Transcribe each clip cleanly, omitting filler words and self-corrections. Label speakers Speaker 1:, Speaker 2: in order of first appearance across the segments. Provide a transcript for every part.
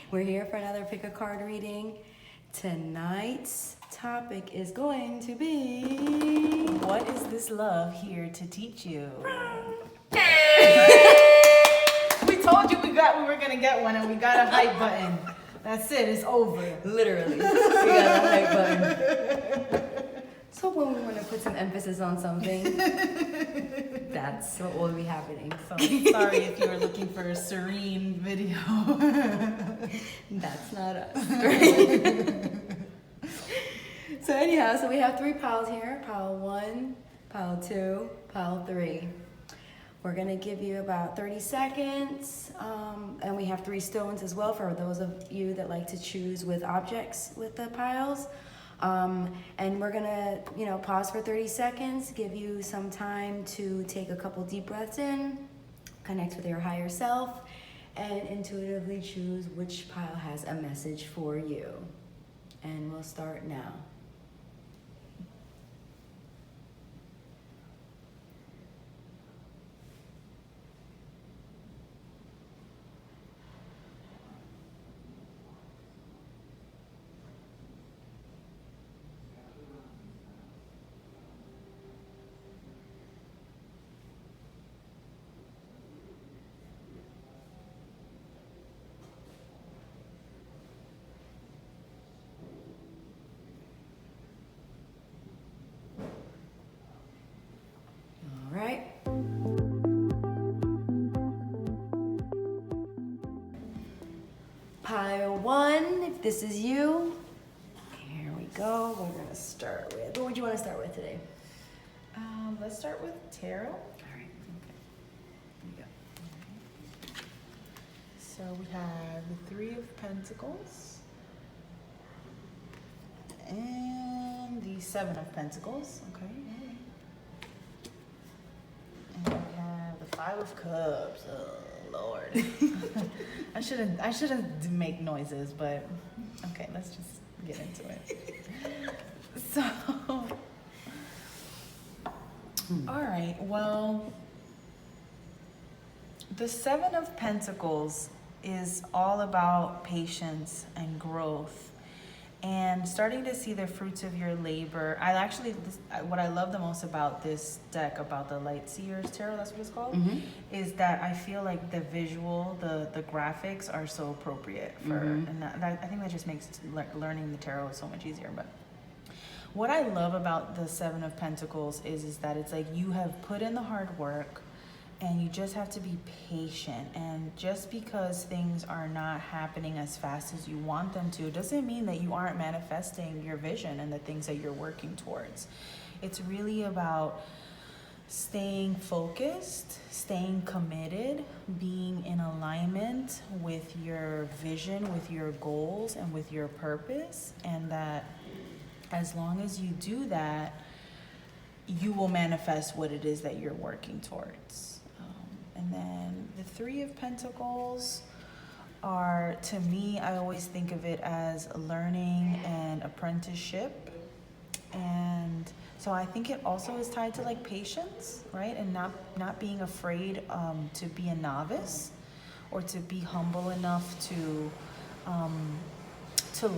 Speaker 1: We're here for another pick a card reading. Tonight's topic is going to be,
Speaker 2: what is this love here to teach you? We told you we were gonna get one, and we got a hype button. That's it. It's over.
Speaker 1: literally, we got a hype button. So when we want to put some emphasis on something, that's what will be happening.
Speaker 2: So sorry if you were looking for a serene video.
Speaker 1: That's not us. So anyhow, so we have 3 piles here. Pile 1, pile 2, pile 3. We're going to give you about 30 seconds. And we have 3 stones as well for those of you that like to choose with objects with the piles. And we're going to, pause for 30 seconds, give you some time to take a couple deep breaths in, connect with your higher self, and intuitively choose which pile has a message for you. And we'll start now. All right. Pile 1, if this is you, here we go. We're going to start with, what would you want to start with today?
Speaker 2: Let's start with tarot.
Speaker 1: All right. Okay. Here you go.
Speaker 2: So we have the 3 of Pentacles and the 7 of Pentacles. Okay. And we have the 5 of Cups. Oh Lord. I shouldn't make noises, but okay, let's just get into it. So all right, well, the 7 of Pentacles is all about patience and growth and starting to see the fruits of your labor. What I love the most about this deck, about the Light Seer's Tarot, that's what it's called, is that I feel like the visual, the graphics are so appropriate for, and I think that just makes learning the tarot so much easier. But what I love about the 7 of Pentacles is that it's like you have put in the hard work and you just have to be patient. And just because things are not happening as fast as you want them to doesn't mean that you aren't manifesting your vision and the things that you're working towards. It's really about staying focused, staying committed, being in alignment with your vision, with your goals, and with your purpose. And that as long as you do that, you will manifest what it is that you're working towards. And then the 3 of Pentacles are, to me, I always think of it as learning and apprenticeship. And so I think it also is tied to like patience, right? And not being afraid to be a novice, or to be humble enough to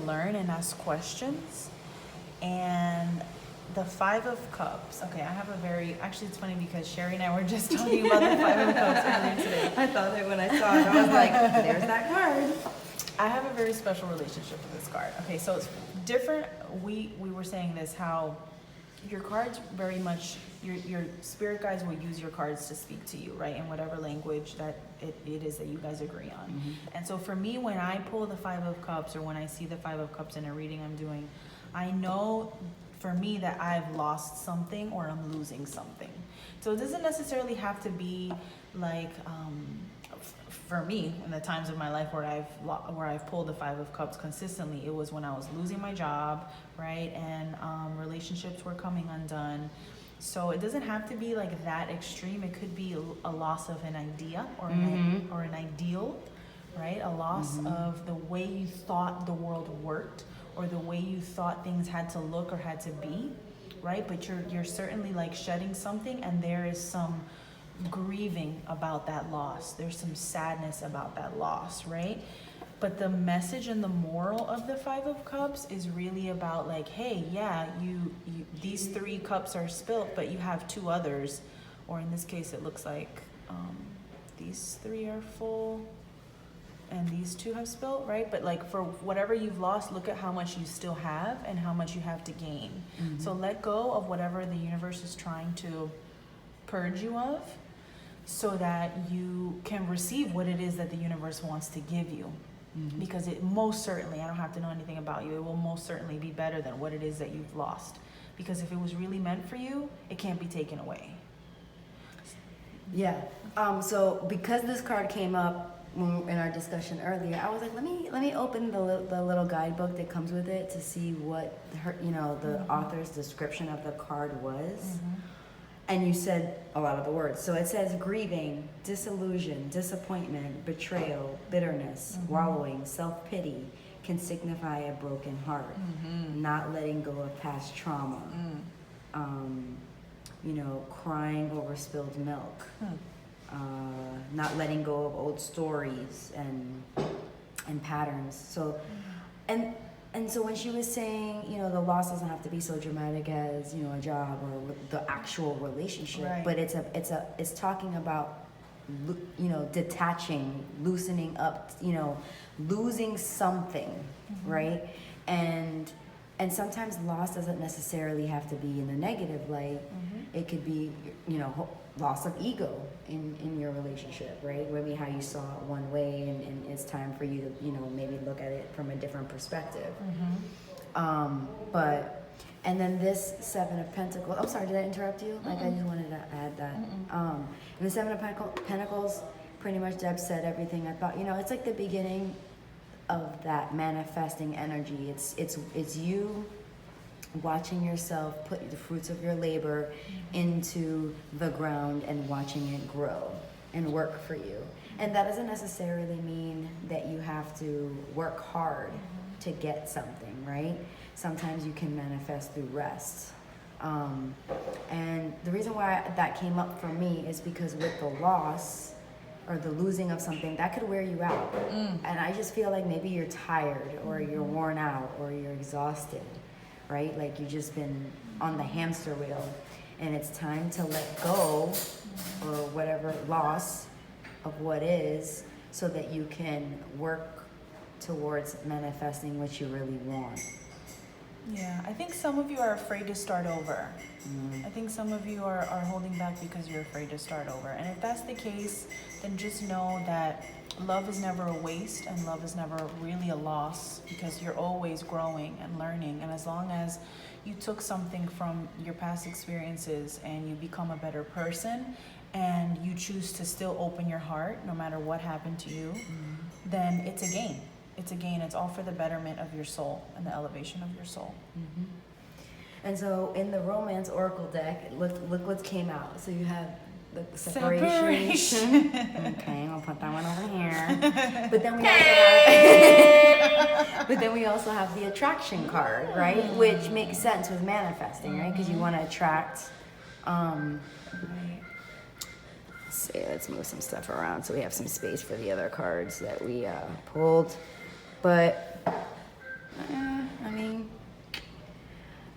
Speaker 2: learn and ask questions. And the 5 of Cups. Okay, I have actually it's funny because Sherry and I were just talking about the 5 of Cups earlier today.
Speaker 1: I thought that when I saw it, I was like, there's that card.
Speaker 2: I have a very special relationship with this card. Okay, so it's different. We were saying this, how your cards very much, your spirit guides will use your cards to speak to you, right? In whatever language that it is that you guys agree on. And so for me, when I pull the 5 of Cups, or when I see the 5 of Cups in a reading I'm doing, I know for me that I've lost something or I'm losing something. So it doesn't necessarily have to be like, for me, in the times of my life where I've pulled the 5 of Cups consistently, it was when I was losing my job, right? And relationships were coming undone. So it doesn't have to be like that extreme. It could be a loss of an idea or an ideal, right? A loss of the way you thought the world worked, or the way you thought things had to look or had to be, right? But you're certainly like shedding something, and there is some grieving about that loss. There's some sadness about that loss, right? But the message and the moral of the Five of Cups is really about like, hey, yeah, you these 3 cups are spilt, but you have 2 others, or in this case, it looks like these 3 are full, and these 2 have spilt, right? But like for whatever you've lost, look at how much you still have and how much you have to gain.
Speaker 1: Mm-hmm.
Speaker 2: So let go of whatever the universe is trying to purge you of, so that you can receive what it is that the universe wants to give you.
Speaker 1: Mm-hmm.
Speaker 2: Because it most certainly, I don't have to know anything about you, it will most certainly be better than what it is that you've lost. Because if it was really meant for you, it can't be taken away.
Speaker 1: Yeah. So because this card came up in our discussion earlier, I was like, let me open the little guidebook that comes with it to see what her, the
Speaker 2: Mm-hmm.
Speaker 1: author's description of the card was.
Speaker 2: Mm-hmm.
Speaker 1: And you said a lot of the words. So it says grieving, disillusion, disappointment, betrayal, bitterness,
Speaker 2: Mm-hmm.
Speaker 1: wallowing, self-pity can signify a broken heart,
Speaker 2: Mm-hmm.
Speaker 1: not letting go of past trauma, crying over spilled milk, not letting go of old stories and patterns. So, and so when she was saying, the loss doesn't have to be so dramatic as, a job or the actual relationship,
Speaker 2: Right.
Speaker 1: but it's talking about, detaching, loosening up, losing something,
Speaker 2: Mm-hmm.
Speaker 1: right? And sometimes loss doesn't necessarily have to be in a negative light.
Speaker 2: Mm-hmm.
Speaker 1: It could be, loss of ego in your relationship, right? Maybe how you saw it one way and it's time for you to, maybe look at it from a different perspective.
Speaker 2: Mm-hmm.
Speaker 1: And then this 7 of Pentacles, I'm sorry, did I interrupt you? Like, I just wanted to add that. And the 7 of Pentacles, pretty much Deb said everything I thought. It's like the beginning of that manifesting energy. It's you watching yourself put the fruits of your labor into the ground and watching it grow and work for you. And that doesn't necessarily mean that you have to work hard to get something, right? Sometimes you can manifest through rest. And the reason why that came up for me is because with the loss or the losing of something, that could wear you out. And I just feel like maybe you're tired or you're worn out or you're exhausted, right? Like you've just been on the hamster wheel and it's time to let go or whatever loss of what is so that you can work towards manifesting what you really want.
Speaker 2: Yeah, I think some of you are afraid to start over. I think some of you are holding back because you're afraid to start over. And if that's the case, then just know that love is never a waste and love is never really a loss, because you're always growing and learning. And as long as you took something from your past experiences and you become a better person and you choose to still open your heart no matter what happened to you, then it's a gain. It's a gain. It's all for the betterment of your soul and the elevation of your soul.
Speaker 1: And so in the Romance Oracle deck, look what came out. So you have the separation. Okay, I'll put that one over here. But then we also have the attraction card, right? Which makes sense with manifesting, right? Because you want to attract. Let's move some stuff around so we have some space for the other cards that we pulled. But I mean,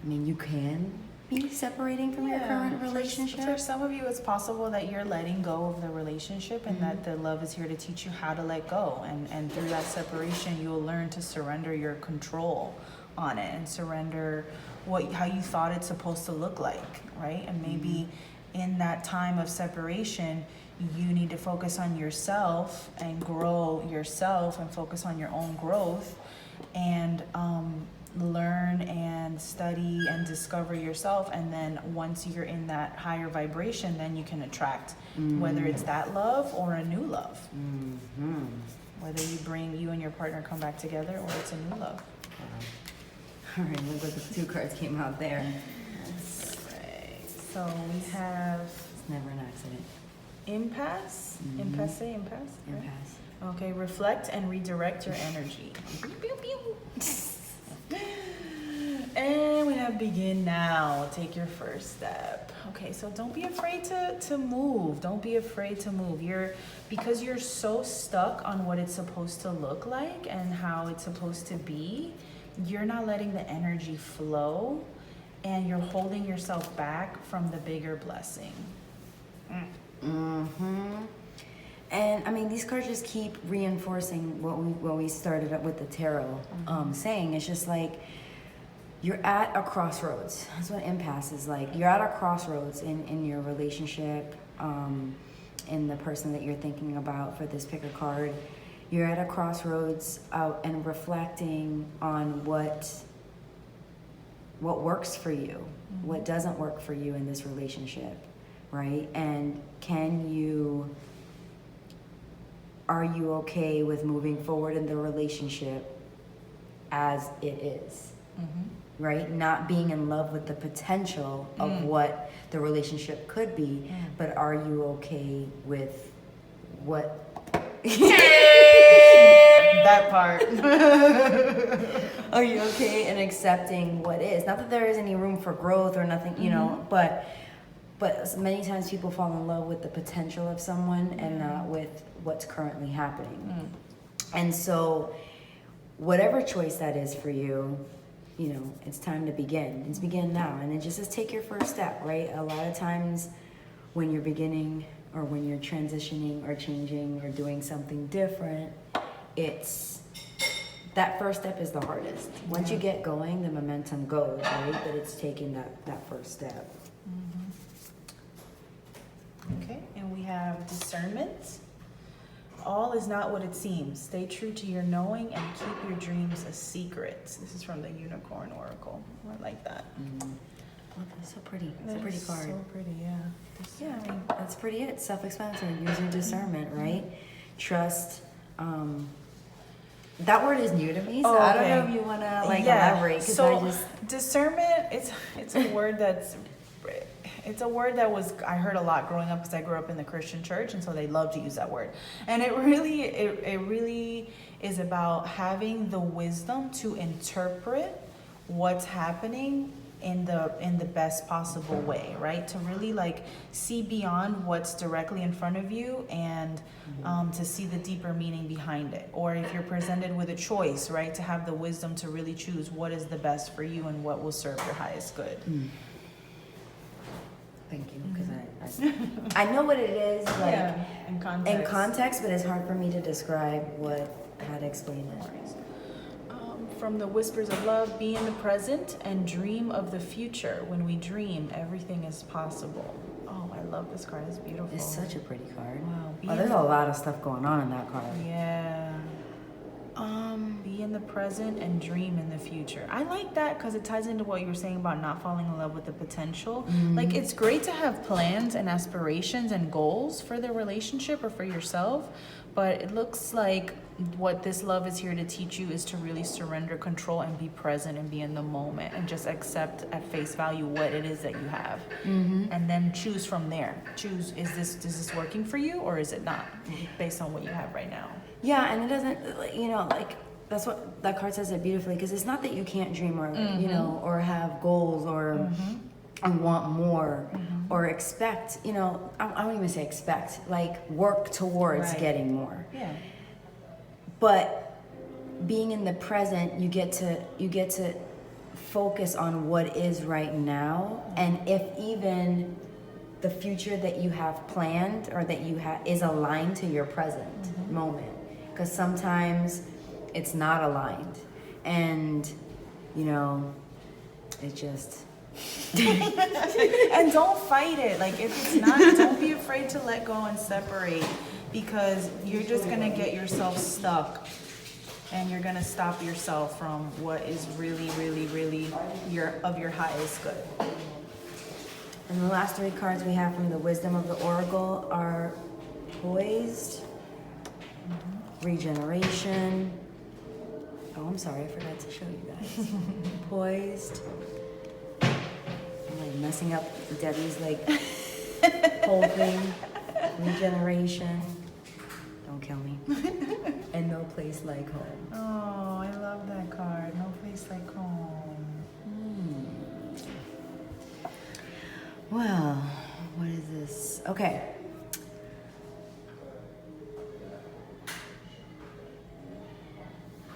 Speaker 1: you can be separating from your current relationship.
Speaker 2: For some of you, it's possible that you're letting go of the relationship and that the love is here to teach you how to let go. And through that separation, you'll learn to surrender your control on it and surrender how you thought it's supposed to look like, right? And maybe in that time of separation, you need to focus on yourself and grow yourself and focus on your own growth and learn and study and discover yourself. And then once you're in that higher vibration, then you can attract whether it's that love or a new love. Whether you and your partner come back together or it's a new love.
Speaker 1: All right, look what the 2 cards came out there.
Speaker 2: Right. So we have
Speaker 1: It's never an accident.
Speaker 2: impasse. Impasse. Right?
Speaker 1: Impasse.
Speaker 2: Okay, reflect and redirect your energy. Pew, pew. And we have begin now. Take your first step. Okay, so don't be afraid to move. Don't be afraid to move. Because you're so stuck on what it's supposed to look like and how it's supposed to be, you're not letting the energy flow, and you're holding yourself back from the bigger blessing.
Speaker 1: And I mean, these cards just keep reinforcing what we started up with the tarot, saying. It's just like you're at a crossroads. That's what impasse is like. You're at a crossroads in your relationship, in the person that you're thinking about for this picker card. You're at a crossroads out and reflecting on what works for you, what doesn't work for you in this relationship, right? And are you okay with moving forward in the relationship as it is, right? Not being in love with the potential of what the relationship could be, but are you okay with what...
Speaker 2: That part.
Speaker 1: Are you okay in accepting what is? Not that there is any room for growth or nothing, you know, but many times people fall in love with the potential of someone and not with what's currently happening. And so whatever choice that is for you, you know, it's time to begin. It's begin now. And it just says take your first step, right? A lot of times when you're beginning or when you're transitioning or changing or doing something different, it's that first step is the hardest. Once you get going, the momentum goes, right? But it's taking that first step.
Speaker 2: Okay, and we have discernment. All is not what it seems. Stay true to your knowing and keep your dreams a secret. This is from the Unicorn Oracle. I like that.
Speaker 1: Oh, that's so pretty. It's a pretty card.
Speaker 2: So pretty, yeah.
Speaker 1: Yeah, I mean, that's pretty it. Self-explanatory. Use your discernment, right? Trust. That word is new to me, so I don't know if you want to elaborate.
Speaker 2: So discernment, it's a word that's... It's a word that I heard a lot growing up because I grew up in the Christian church, and so they love to use that word. And it really is about having the wisdom to interpret what's happening in the best possible way, right? To really like see beyond what's directly in front of you and to see the deeper meaning behind it. Or if you're presented with a choice, right, to have the wisdom to really choose what is the best for you and what will serve your highest good.
Speaker 1: Thank you, because I know what it is, like in context, but it's hard for me to describe how to explain it.
Speaker 2: From the Whispers of Love, be in the present and dream of the future. When we dream, everything is possible. Oh, I love this card. It's beautiful.
Speaker 1: It's such a pretty card.
Speaker 2: Wow.
Speaker 1: There's a lot of stuff going on in that card.
Speaker 2: Yeah. Be in the present and dream in the future. I like that because it ties into what you were saying about not falling in love with the potential. Like, it's great to have plans and aspirations and goals for the relationship or for yourself, but it looks like what this love is here to teach you is to really surrender control and be present and be in the moment and just accept at face value what it is that you have. And then choose from there. Choose, is this working for you or is it not, based on what you have right now?
Speaker 1: Yeah, and it doesn't, you know, like, that's what that card says it beautifully, because it's not that you can't dream or, you know, or have goals or want more or expect, you know, I don't even say expect, like work towards getting more.
Speaker 2: Yeah.
Speaker 1: But being in the present, you get to focus on what is right now, and if even the future that you have planned or that you have is aligned to your present moment. Because sometimes it's not aligned, and you know, it just
Speaker 2: and don't fight it. Like, if it's not, don't be afraid to let go and separate, because you're just gonna get yourself stuck and you're gonna stop yourself from what is really, really, really your highest good.
Speaker 1: And the last three cards we have from the Wisdom of the Oracle are Poised, Regeneration. Oh, I'm sorry, I forgot to show you guys. Poised. I'm like messing up Debbie's like whole thing. Regeneration. Don't kill me. And No Place Like Home.
Speaker 2: Oh, I love that card. No place like home.
Speaker 1: Well, what is this? Okay.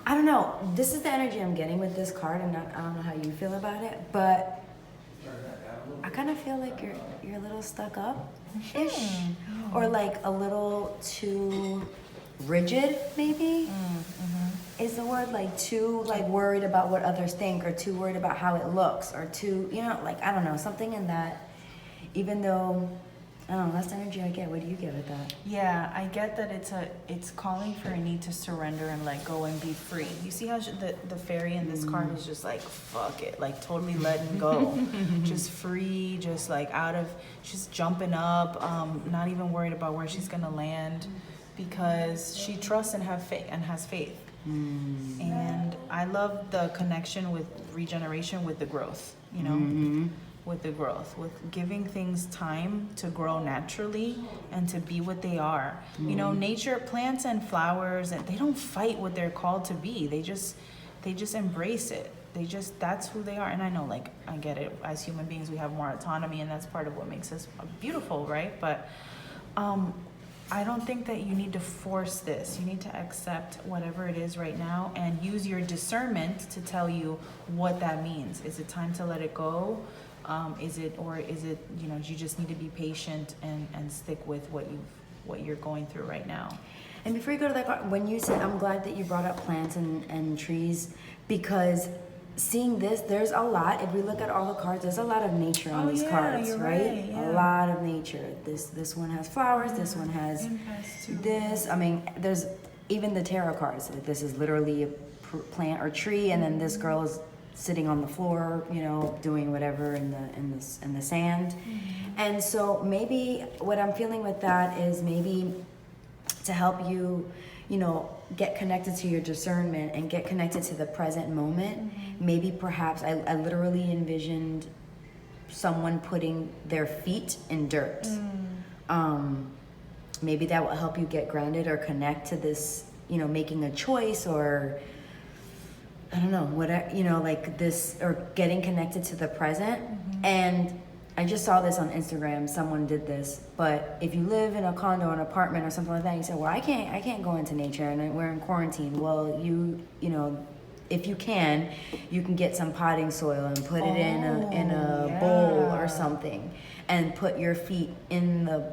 Speaker 1: I don't know. This is the energy I'm getting with this card, and I don't know how you feel about it, but I kind of feel like you're a little stuck up ish, or like a little too rigid, maybe. Is the word, like too like worried about what others think, or too worried about how it looks, or too, you know, like I don't know, something in that. Even though I don't know, that's the energy I get. What do you get with that?
Speaker 2: Yeah, I get that it's calling for a need to surrender and let go and be free. You see how the fairy in this card is just like, fuck it, like totally letting go, just free, just like she's jumping up, not even worried about where she's gonna land, because she trusts and has faith. And I love the connection with regeneration, with the growth, you know. With the growth, with giving things time to grow naturally and to be what they are. You know, nature, plants and flowers, and they don't fight what they're called to be. They just embrace it. That's who they are. And I know, like, I get it. As human beings, we have more autonomy, and that's part of what makes us beautiful, right? But I don't think that you need to force this. You need to accept whatever it is right now and use your discernment to tell you what that means. Is it time to let it go? Is it, you know, you just need to be patient and stick with what you're going through right now.
Speaker 1: And before you go to that part, when you said, I'm glad that you brought up plants and trees, because seeing this, there's a lot. If we look at all the cards, there's a lot of nature on these cards, right? Yeah. A lot of nature. This one has flowers. This one has this. I mean, there's even the tarot cards. Like, this is literally a plant or tree, and then this girl is sitting on the floor, you know, doing whatever in the sand. And so maybe what I'm feeling with that is maybe to help you, you know, get connected to your discernment and get connected to the present moment. Maybe perhaps I literally envisioned someone putting their feet in dirt. Maybe that will help you get grounded or connect to this, you know, making a choice, or I don't know, whatever, you know, like this, or getting connected to the present. And I just saw this on Instagram. Someone did this, but if you live in a condo, an apartment, or something like that, you say, well, I can't go into nature, and we're in quarantine. Well, you know, if you can get some potting soil and put it in a bowl or something, and put your feet in the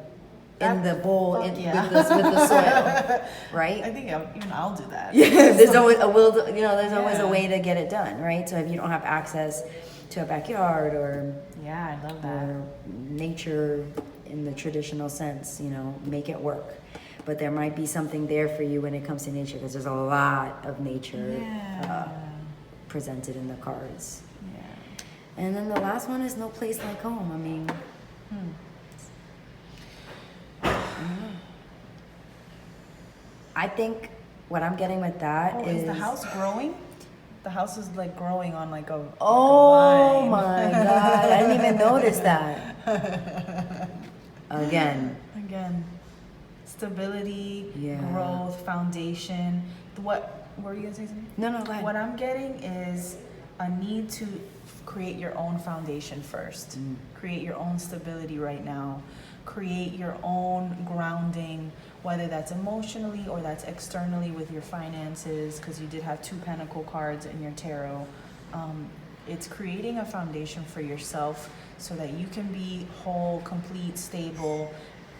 Speaker 1: bowl with the soil, right?
Speaker 2: I think I'll do that.
Speaker 1: Yeah, there's always a will. You know, there's always a way to get it done, right? So if you don't have access to a backyard, or
Speaker 2: I love that,
Speaker 1: or nature in the traditional sense, you know, make it work. But there might be something there for you when it comes to nature, because there's a lot of nature presented in the cards. And then the last one is no place like home. I mean. I think what I'm getting with that is
Speaker 2: the house growing? The house is like growing on like a
Speaker 1: oh my god, I didn't even notice that. Again. Stability, growth, foundation. What were you gonna say something? No, go ahead.
Speaker 2: What I'm getting is a need to create your own foundation first. Create your own stability right now. Create your own grounding, whether that's emotionally or that's externally with your finances, because you did have 2 pentacle cards in your tarot. It's creating a foundation for yourself so that you can be whole, complete, stable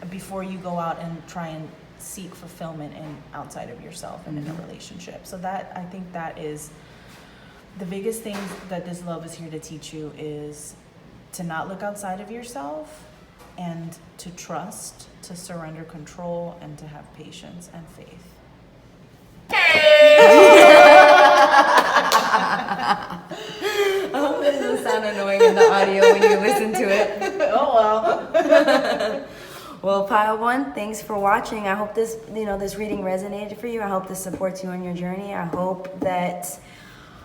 Speaker 2: before you go out and try and seek fulfillment outside of yourself and in a relationship. So that, I think that is the biggest thing that this love is here to teach you, is to not look outside of yourself, and to trust, to surrender control, and to have patience and faith.
Speaker 1: I hope it doesn't sound annoying in the audio when you listen to it.
Speaker 2: Oh well.
Speaker 1: Well, Pile 1, thanks for watching. I hope this reading resonated for you. I hope this supports you on your journey. I hope that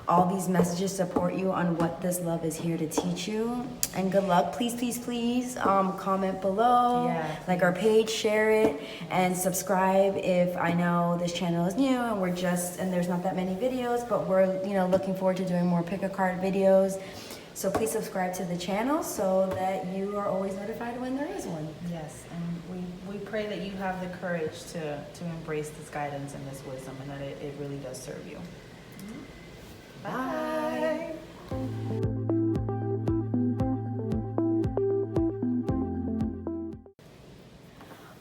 Speaker 1: all these messages support you on what this love is here to teach you. And good luck. Please, comment below, like our page, share it, and subscribe if I know this channel is new and there's not that many videos, but we're, looking forward to doing more pick a card videos. So please subscribe to the channel so that you are always notified when there is one.
Speaker 2: Yes, and we pray that you have the courage to embrace this guidance and this wisdom, and that it really does serve you.
Speaker 1: Bye.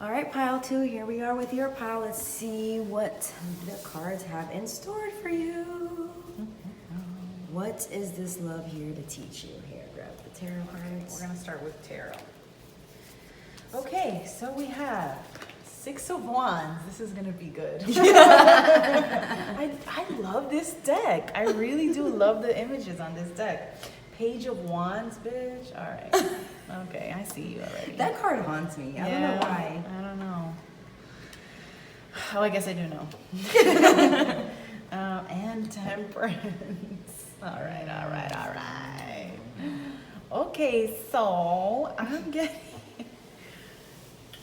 Speaker 1: All right, pile 2, here we are with your pile. Let's see what the cards have in store for you. What is this love here to teach you? Here, grab the tarot cards.
Speaker 2: We're going to start with tarot. Okay, so we have 6 of Wands. This is going to be good. I love this deck. I really do love the images on this deck. Page of Wands, bitch. All right. Okay, I see you already.
Speaker 1: That card haunts me. I don't know why.
Speaker 2: I don't know. Oh, I guess I do know. And Temperance. All right. Okay, so I'm getting...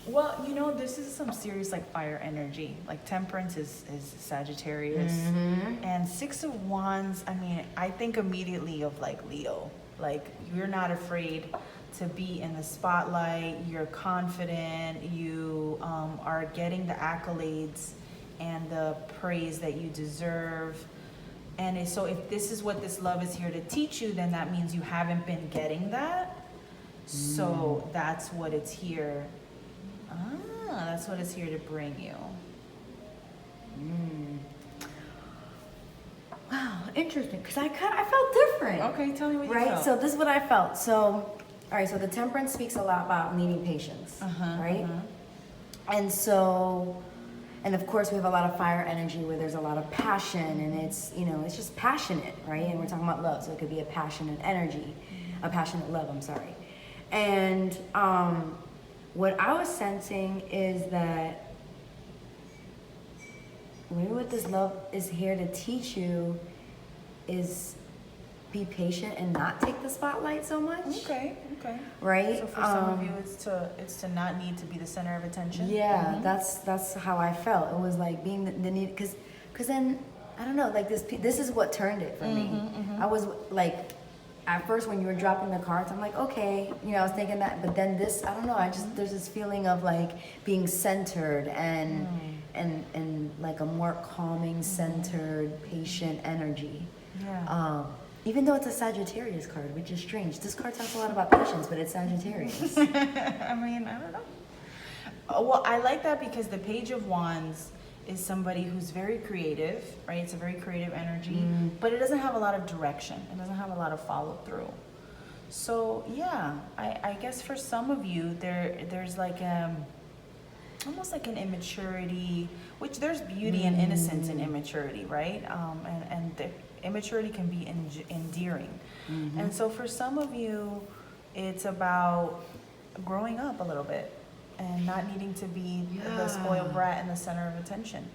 Speaker 2: Well, you know, this is some serious like fire energy. Like Temperance is Sagittarius.
Speaker 1: Mm-hmm.
Speaker 2: And 6 of Wands, I mean, I think immediately of like Leo. Like you're not afraid to be in the spotlight. You're confident. You are getting the accolades and the praise that you deserve. And so if this is what this love is here to teach you, then that means you haven't been getting that. So that's what it's here. That's what it's here to bring you.
Speaker 1: Wow, interesting. Because I felt different.
Speaker 2: Okay, tell me what you
Speaker 1: right?
Speaker 2: felt.
Speaker 1: So this is what I felt. So, all right. So the Temperance speaks a lot about needing patience, right? And so, and of course, we have a lot of fire energy where there's a lot of passion, and it's it's just passionate, right? And we're talking about love, so it could be a passionate energy, a passionate love. I'm sorry, and what I was sensing is that maybe what this love is here to teach you is be patient and not take the spotlight so much.
Speaker 2: Okay.
Speaker 1: Right?
Speaker 2: So for some of you, it's to not need to be the center of attention.
Speaker 1: Yeah, that's how I felt. It was like being the need, because then I don't know, like this is what turned it for me. I was like, at first when you were dropping the cards, I'm like, okay, I was thinking that, but then this, I don't know, there's this feeling of like being centered and like a more calming, centered, patient energy.
Speaker 2: Yeah.
Speaker 1: Even though it's a Sagittarius card, which is strange. This card talks a lot about patience, but it's Sagittarius.
Speaker 2: I mean, I don't know. Well, I like that because the Page of Wands is somebody who's very creative, right? It's a very creative energy, but it doesn't have a lot of direction. It doesn't have a lot of follow through. So yeah, I guess for some of you, there's like almost like an immaturity, which there's beauty and innocence in immaturity, right? And the immaturity can be endearing. And so for some of you, it's about growing up a little bit and not needing to be the spoiled brat in the center of attention.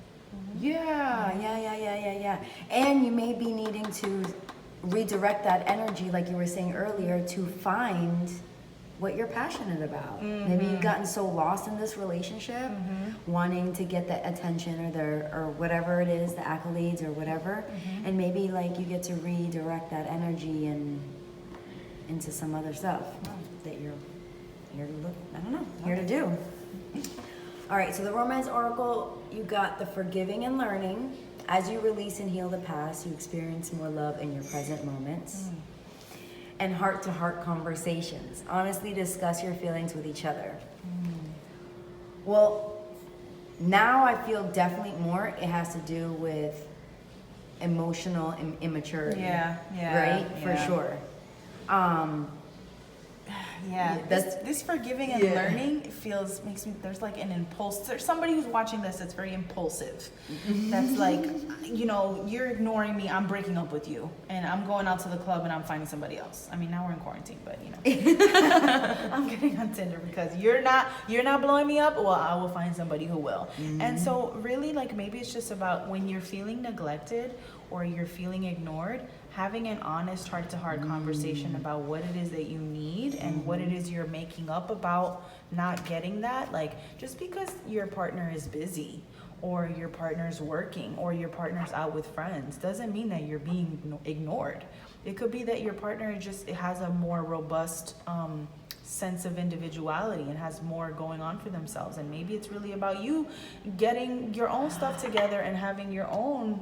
Speaker 1: Yeah. And you may be needing to redirect that energy, like you were saying earlier, to find what you're passionate about. Maybe you've gotten so lost in this relationship, wanting to get the attention or whatever it is, the accolades or whatever, and maybe like you get to redirect that energy into some other stuff that you're here to look, I don't know, here to do. All right, so the Romance Oracle, you got the forgiving and learning. As you release and heal the past, you experience more love in your present moments. And heart-to-heart conversations. Honestly discuss your feelings with each other. Well, now I feel definitely more it has to do with emotional immaturity.
Speaker 2: Yeah.
Speaker 1: Right? For sure.
Speaker 2: This forgiving and learning makes me, there's like an impulse. There's somebody who's watching this that's very impulsive. That's like, you're ignoring me, I'm breaking up with you, and I'm going out to the club and I'm finding somebody else. I mean, now we're in quarantine, but I'm getting on Tinder because you're not blowing me up. Well, I will find somebody who will. And so really, like, maybe it's just about when you're feeling neglected or you're feeling ignored, having an honest heart-to-heart conversation about what it is that you need and what it is you're making up about not getting that. Like, just because your partner is busy or your partner's working or your partner's out with friends doesn't mean that you're being ignored. It could be that your partner just has a more robust sense of individuality and has more going on for themselves, and maybe it's really about you getting your own stuff together and having your own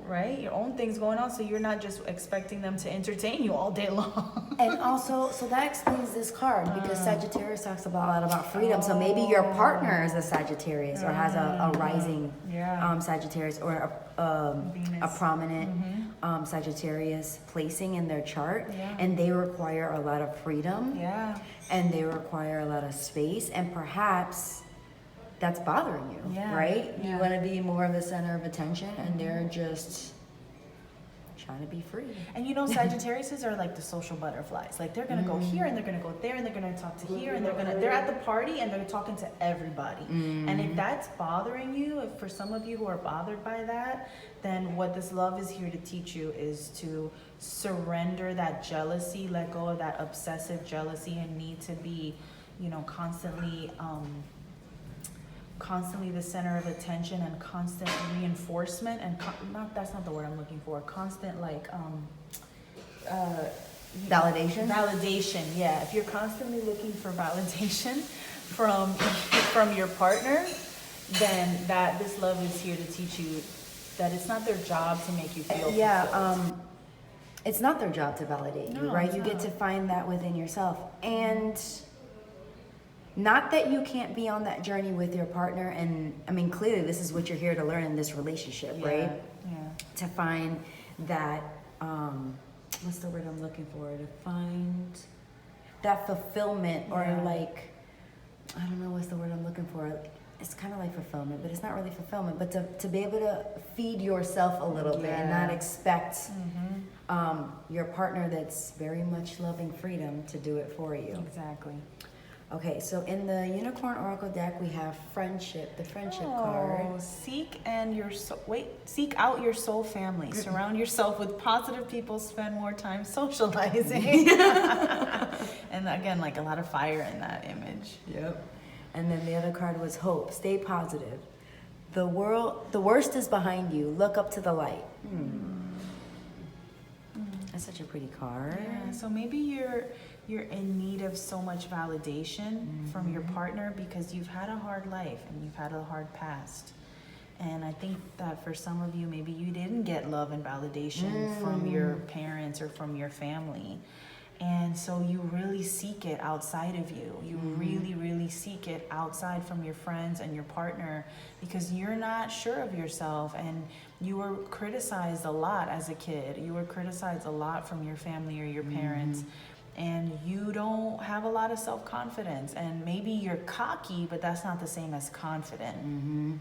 Speaker 2: things going on, so you're not just expecting them to entertain you all day long.
Speaker 1: And also, so that explains this card, because Sagittarius talks a lot about freedom. So maybe your partner is a Sagittarius or has a rising Sagittarius, or a prominent Sagittarius placing in their chart, and they require a lot of freedom, and they require a lot of space, and perhaps that's bothering you, right? You want to be more of the center of attention, and they're just trying to be free.
Speaker 2: And you know, Sagittariuses are like the social butterflies. Like they're gonna go here and they're gonna go there and they're gonna talk to here and they're at the party and they're talking to everybody. And if that's bothering you, if for some of you who are bothered by that, then what this love is here to teach you is to surrender that jealousy, let go of that obsessive jealousy and need to be, you know, constantly the center of attention and constant reinforcement and that's not the word I'm looking for. Constant
Speaker 1: Validation.
Speaker 2: Yeah. If you're constantly looking for validation from your partner, then this love is here to teach you that it's not their job to make you feel fulfilled.
Speaker 1: It's not their job to validate you, right? You get to find that within yourself. And not that you can't be on that journey with your partner, and I mean, clearly this is what you're here to learn in this relationship, right?
Speaker 2: Yeah.
Speaker 1: To find that, what's the word I'm looking for? To find that fulfillment, or like, I don't know what's the word I'm looking for. It's kind of like fulfillment, but it's not really fulfillment, but to be able to feed yourself a little bit and not expect your partner that's very much loving freedom to do it for you.
Speaker 2: Exactly.
Speaker 1: Okay, so in the Unicorn Oracle deck, we have friendship, the friendship card.
Speaker 2: Seek out your soul family. Surround yourself with positive people. Spend more time socializing. And again, like a lot of fire in that image.
Speaker 1: Yep. And then the other card was hope. Stay positive. The worst is behind you. Look up to the light. That's such a pretty card.
Speaker 2: Yeah. So maybe you're in need of so much validation from your partner because you've had a hard life and you've had a hard past. And I think that for some of you, maybe you didn't get love and validation from your parents or from your family. And so you really seek it outside of you. You really, really seek it outside from your friends and your partner because you're not sure of yourself, and you were criticized a lot as a kid. You were criticized a lot from your family or your parents. And you don't have a lot of self-confidence, and maybe you're cocky, but that's not the same as confident.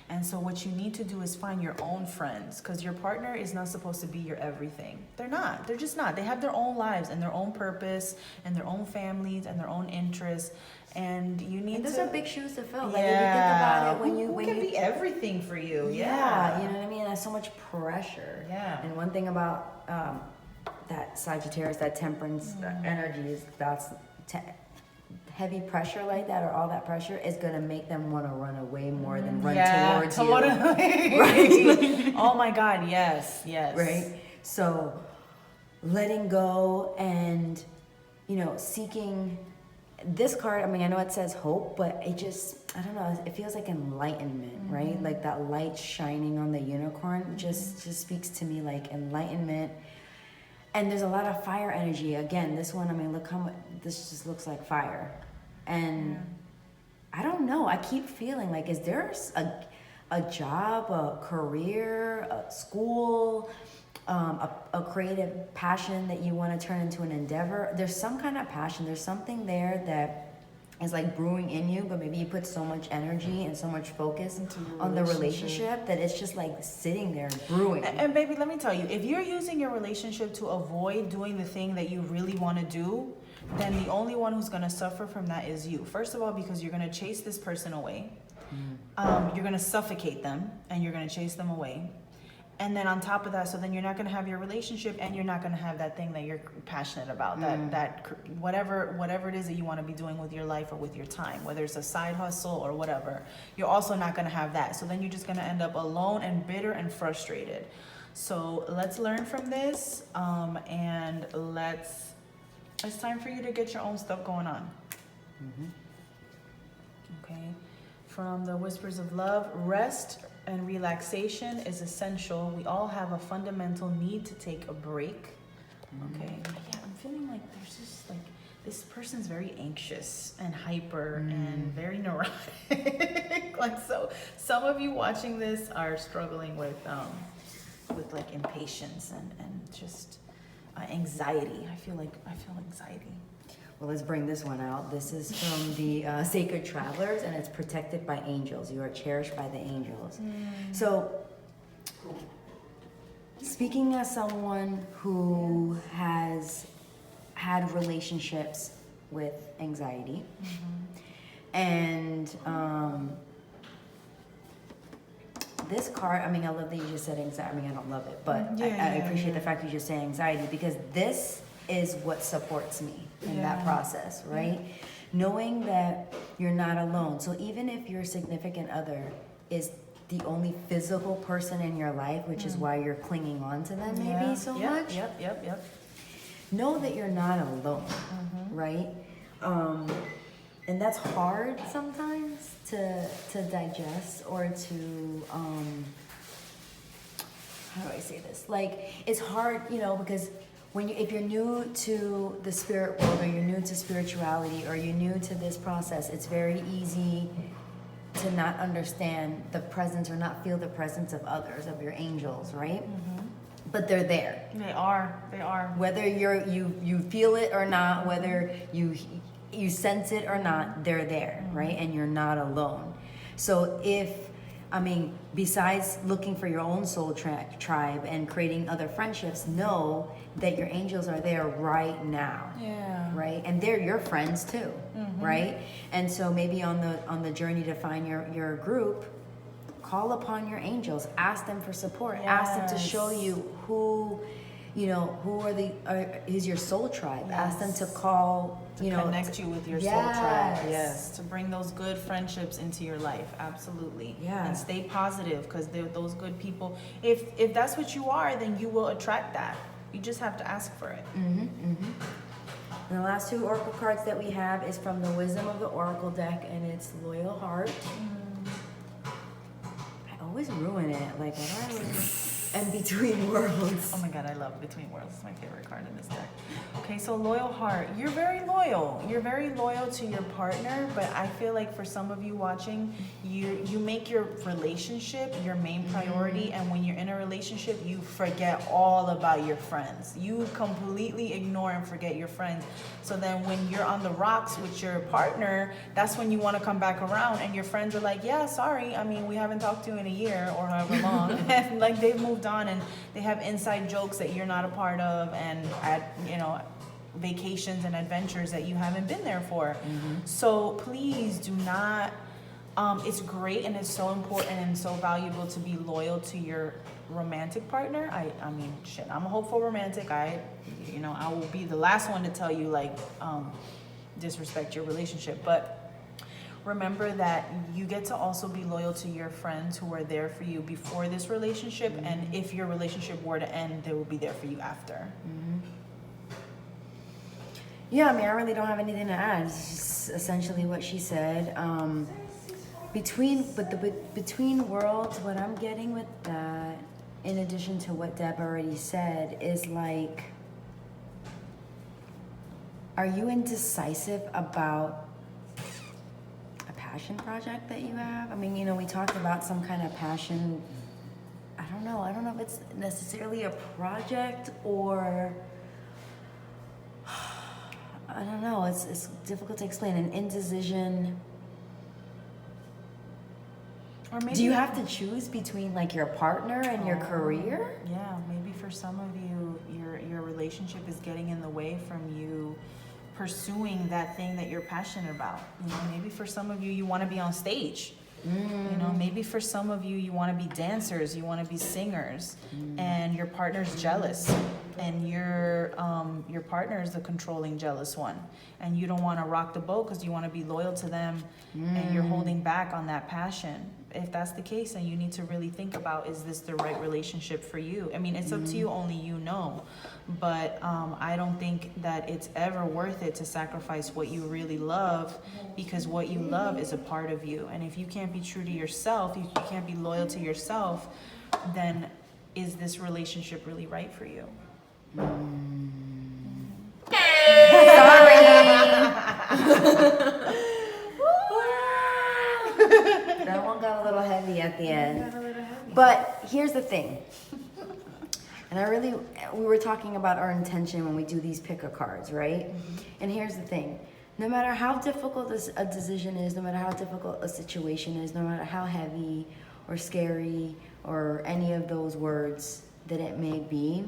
Speaker 2: And so what you need to do is find your own friends, because your partner is not supposed to be your everything. They're not. They're just not. They have their own lives and their own purpose and their own families and their own interests. And you need
Speaker 1: those are big shoes to fill.
Speaker 2: Yeah.
Speaker 1: Like if you think about it, when you
Speaker 2: can be everything for you.
Speaker 1: Yeah, you know what I mean? That's so much pressure.
Speaker 2: Yeah.
Speaker 1: And one thing about that Sagittarius, that temperance energy is heavy pressure like that, or all that pressure is going to make them want to run away more than run towards you.
Speaker 2: Right? Oh my God, yes.
Speaker 1: Right? So letting go and, seeking this card, I mean, I know it says hope, but it just, I don't know, it feels like enlightenment, right? Like that light shining on the unicorn just speaks to me like enlightenment. And there's a lot of fire energy. Again, this one, I mean, look how much, this just looks like fire. And I don't know, I keep feeling like, is there a job, a career, a school, a creative passion that you want to turn into an endeavor? There's some kind of passion. There's something there that is like brewing in you, but maybe you put so much energy and so much focus on the relationship that it's just like sitting there brewing.
Speaker 2: And baby, let me tell you, if you're using your relationship to avoid doing the thing that you really want to do, then the only one who's going to suffer from that is you. First of all, because you're going to chase this person away. You're going to suffocate them and you're going to chase them away. And then on top of that, so then you're not going to have your relationship and you're not going to have that thing that you're passionate about, that whatever it is that you want to be doing with your life or with your time, whether it's a side hustle or whatever, you're also not going to have that. So then you're just going to end up alone and bitter and frustrated. So let's learn from this, and it's time for you to get your own stuff going on. Okay. From the Whispers of Love, rest and relaxation is essential. We all have a fundamental need to take a break. Okay. Yeah, I'm feeling like there's just like, this person's very anxious and hyper and very neurotic. Like, so some of you watching this are struggling with like impatience and just anxiety. I feel anxiety.
Speaker 1: Well, let's bring this one out. This is from the Sacred Travelers, and it's protected by angels. You are cherished by the angels. So, speaking as someone who has had relationships with anxiety, and this card, I mean, I love that you just said anxiety. I mean, I don't love it, but I appreciate the fact you just say anxiety, because this is what supports me in that process, right? Knowing that you're not alone. So even if your significant other is the only physical person in your life, which is why you're clinging on to them maybe so much.
Speaker 2: Yep.
Speaker 1: Know that you're not alone, right? And that's hard sometimes to digest, or to, how do I say this? Like, it's hard, you know, because if you're new to the spirit world, or you're new to spirituality, or you're new to this process, it's very easy to not understand the presence, or not feel the presence of others, of your angels, right? But they're there.
Speaker 2: They are.
Speaker 1: Whether you feel it or not, whether you sense it or not, they're there, right? And you're not alone. So besides looking for your own soul tribe and creating other friendships, know that your angels are there right now.
Speaker 2: Yeah.
Speaker 1: Right? And they're your friends too, right? And so maybe on the journey to find your group, call upon your angels, ask them for support, ask them to show you who is your soul tribe. Ask them to call,
Speaker 2: connect you with your soul tribe. Yes, to bring those good friendships into your life. Absolutely.
Speaker 1: Yeah.
Speaker 2: And stay positive, because they're those good people. If that's what you are, then you will attract that. You just have to ask for it.
Speaker 1: And the last two oracle cards that we have is from the Wisdom of the Oracle deck, and it's Loyal Heart. I always ruin it. Like, and Between Worlds.
Speaker 2: Oh my God, I love Between Worlds. It's my favorite card in this deck. Okay, so Loyal Heart. You're very loyal. You're very loyal to your partner, but I feel like for some of you watching, you make your relationship your main priority, and when you're in a relationship, you forget all about your friends. You completely ignore and forget your friends. So then when you're on the rocks with your partner, that's when you want to come back around, and your friends are like, yeah, sorry, I mean, we haven't talked to you in a year or however long. And like, they've moved on, and they have inside jokes that you're not a part of, and vacations and adventures that you haven't been there for. So please do not, it's great and it's so important and so valuable to be loyal to your romantic partner. I mean, shit, I'm a hopeful romantic. I will be the last one to tell you, like, disrespect your relationship, but remember that you get to also be loyal to your friends who are there for you before this relationship, and if your relationship were to end, they will be there for you after.
Speaker 1: Yeah, I mean, I really don't have anything to add. It's just essentially what she said. Between worlds, what I'm getting with that, in addition to what Deb already said, is like, are you indecisive about a passion project that you have? I mean, we talked about some kind of passion. I don't know if it's necessarily a project, or I don't know. It's difficult to explain. An indecision.
Speaker 2: Or maybe,
Speaker 1: do you have to choose between, like, your partner and your career?
Speaker 2: Yeah, maybe for some of you, your relationship is getting in the way from you pursuing that thing that you're passionate about. Maybe for some of you, you want to be on stage. Maybe for some of you, you want to be dancers, you want to be singers, and your partner's jealous. and your partner is the controlling, jealous one, and you don't want to rock the boat because you want to be loyal to them, and you're holding back on that passion. If that's the case, then you need to really think about, is this the right relationship for you? I mean, it's up to you, only you know. But I don't think that it's ever worth it to sacrifice what you really love, because what you love is a part of you. And if you can't be true to yourself, you can't be loyal to yourself, then is this relationship really right for you?
Speaker 1: That one got a little heavy at the end. But here's the thing. And we were talking about our intention when we do these pick-a cards, right? And here's the thing. No matter how difficult a decision is, no matter how difficult a situation is, no matter how heavy or scary or any of those words that it may be,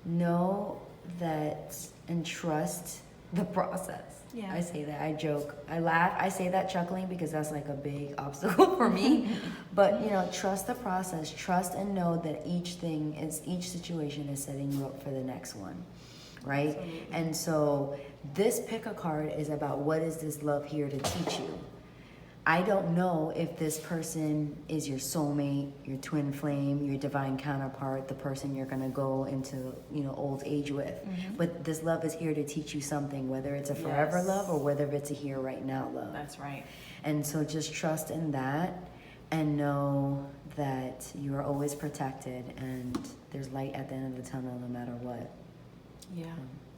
Speaker 1: know that and trust the process.
Speaker 2: Yeah.
Speaker 1: I say that, I joke, I laugh, I say that chuckling because that's like a big obstacle for me. But trust the process, trust and know that each situation is setting you up for the next one, right? Absolutely. And so this pick-a card is about, what is this love here to teach you? I don't know if this person is your soulmate, your twin flame, your divine counterpart, the person you're gonna go into, old age with. But this love is here to teach you something, whether it's a forever love or whether it's a here right now love.
Speaker 2: That's right.
Speaker 1: And so just trust in that and know that you are always protected and there's light at the end of the tunnel no matter what.
Speaker 2: Yeah,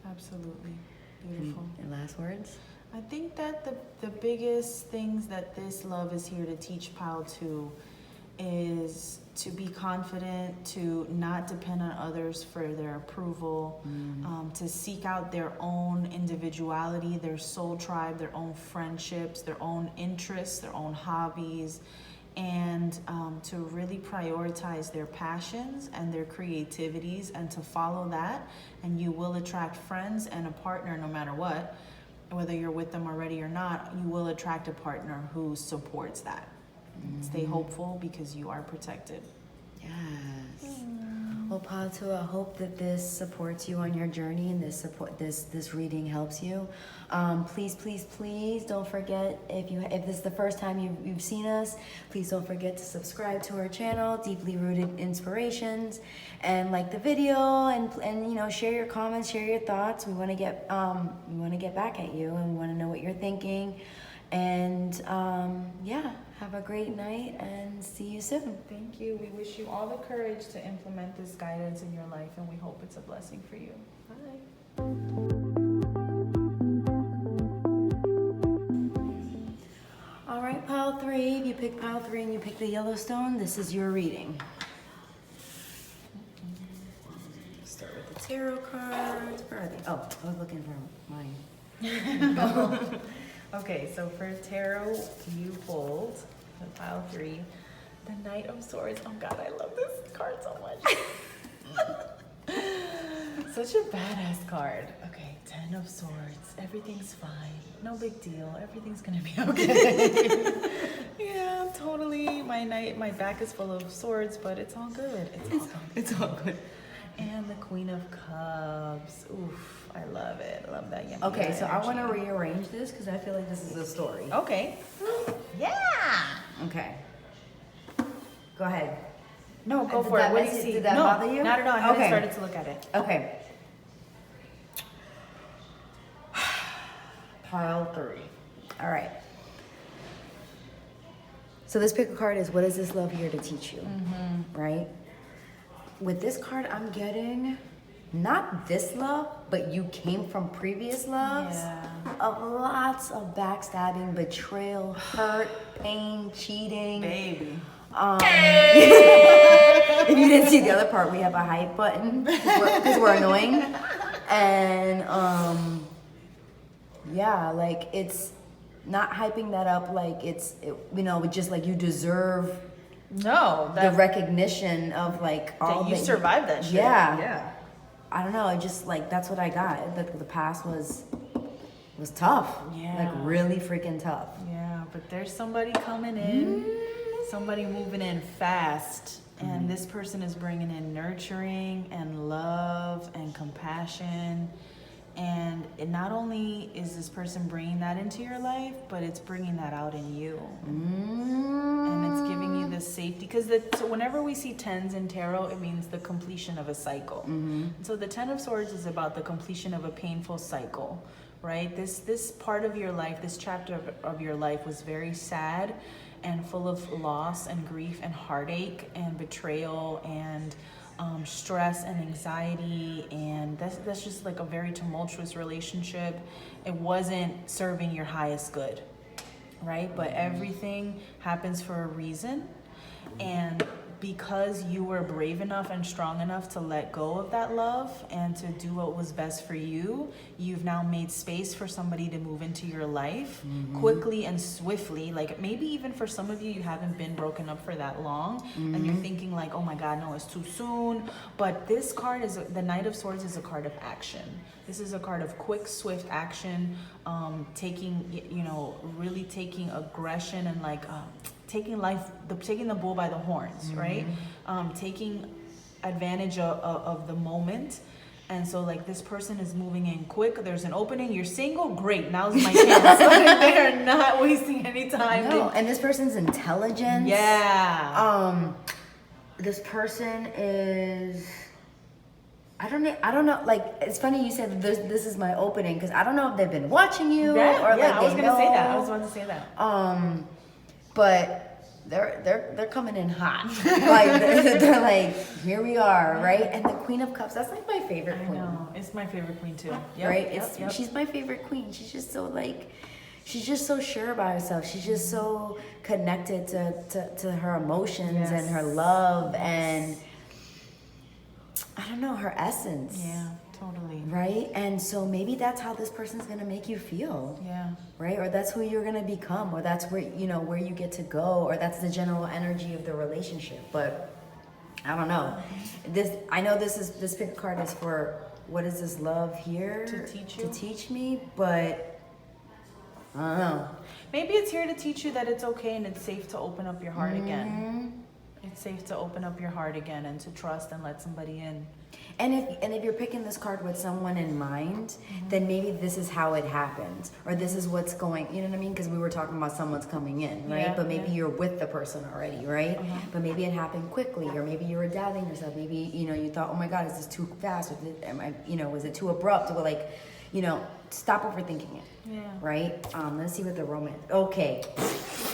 Speaker 2: absolutely. Beautiful.
Speaker 1: And last words?
Speaker 2: I think that the biggest things that this love is here to teach Pal 2 is to be confident, to not depend on others for their approval, to seek out their own individuality, their soul tribe, their own friendships, their own interests, their own hobbies, and to really prioritize their passions and their creativities, and to follow that, and you will attract friends and a partner no matter what. Whether you're with them already or not, you will attract a partner who supports that. Stay hopeful because you are protected.
Speaker 1: Yes. Well, Pal 2, I hope that this supports you on your journey and this reading helps you. Please don't forget, if this is the first time you've seen us, please don't forget to subscribe to our channel, Deeply Rooted Inspirations, and like the video and share your comments, share your thoughts. We want to get back at you and we want to know what you're thinking. And have a great night and see you soon.
Speaker 2: Thank you. We wish you all the courage to implement this guidance in your life, and we hope it's a blessing for you. Bye.
Speaker 1: All right, Pile 3. If you pick Pile 3 and you pick the Yellowstone, this is your reading. Start with the tarot cards. Where are they? Oh, I was looking for mine.
Speaker 2: Okay, so for tarot, you pulled the Pile 3, the Knight of Swords. Oh God, I love this card so much. Such a badass card. Okay, 10 of Swords. Everything's fine. No big deal. Everything's gonna be okay. Yeah, totally. My back is full of swords, but it's all good.
Speaker 1: It's all good.
Speaker 2: And the Queen of Cups. Oof. I love it. I love that yummy.
Speaker 1: Okay, so I want to rearrange this because I feel like this is a story.
Speaker 2: Okay. Yeah.
Speaker 1: Okay. Go ahead.
Speaker 2: No, go for it. What do you see?
Speaker 1: Did that bother you?
Speaker 2: Not at all. I haven't started to look at it.
Speaker 1: Okay. Pile 3. All right. So this pick a card is, what is this love here to teach you? Right? With this card, I'm getting not this love, but you came from previous loves of lots of backstabbing, betrayal, hurt, pain, cheating.
Speaker 2: Baby.
Speaker 1: If you didn't see the other part, we have a hype button because we're annoying. And like it's not hyping that up like it's just like you deserve the recognition of like all
Speaker 2: that you survived that shit.
Speaker 1: Yeah. I don't know. I just like that's what I got. The past was tough.
Speaker 2: Yeah.
Speaker 1: Like really freaking tough.
Speaker 2: Yeah, but there's somebody coming in, somebody moving in fast, And this person is bringing in nurturing and love and compassion. And it not only is this person bringing that into your life, but it's bringing that out in you. And it's giving you this safety. Because so whenever we see tens in tarot, it means the completion of a cycle. So the Ten of Swords is about the completion of a painful cycle, right? This part of your life, this chapter of your life was very sad and full of loss and grief and heartache and betrayal and stress and anxiety, and that's just like a very tumultuous relationship. It wasn't serving your highest good, right? But everything happens for a reason, and because you were brave enough and strong enough to let go of that love and to do what was best for you, you've now made space for somebody to move into your life quickly and swiftly. Like maybe even for some of you, you haven't been broken up for that long and you're thinking like, oh my God, no, it's too soon. But this card is, the Knight of Swords is a card of action. This is a card of quick, swift action, really taking aggression and like, taking the bull by the horns, right? Taking advantage of the moment. And so like this person is moving in quick. There's an opening. You're single? Great. Now's my chance. They are not wasting any time.
Speaker 1: No, and this person's intelligent.
Speaker 2: Yeah.
Speaker 1: This person is... I don't know. Like, it's funny you said this is my opening, because I don't know if they've been watching you or like they
Speaker 2: I was gonna say that. I was about to say that.
Speaker 1: But they're coming in hot. Like they're like, here we are, right? And the Queen of Cups, that's like my favorite queen.
Speaker 2: I know. It's my favorite queen too. Yep,
Speaker 1: Right? She's my favorite queen. She's just so like, she's just so sure about herself. She's just so connected to her emotions and her love and I don't know, her essence.
Speaker 2: Yeah, totally.
Speaker 1: Right? And so maybe that's how this person's gonna make you feel.
Speaker 2: Yeah.
Speaker 1: Right? Or that's who you're gonna become, or that's where where you get to go, or that's the general energy of the relationship. But I don't know. I know this pick card is for what is this love here?
Speaker 2: To teach you.
Speaker 1: To teach me, but I don't know.
Speaker 2: Maybe it's here to teach you that it's okay and it's safe to open up your heart again. It's safe to open up your heart again and to trust and let somebody in.
Speaker 1: And if you're picking this card with someone in mind, then maybe this is how it happens, or this is what's going. You know what I mean? Because we were talking about someone's coming in, right?
Speaker 2: Yeah,
Speaker 1: but maybe you're with the person already, right? But maybe it happened quickly, or maybe you were doubting yourself. Maybe you thought, oh my God, is this too fast? Or was it too abrupt? Or like, stop overthinking it.
Speaker 2: Yeah.
Speaker 1: Right? Let's see what the romance. Okay.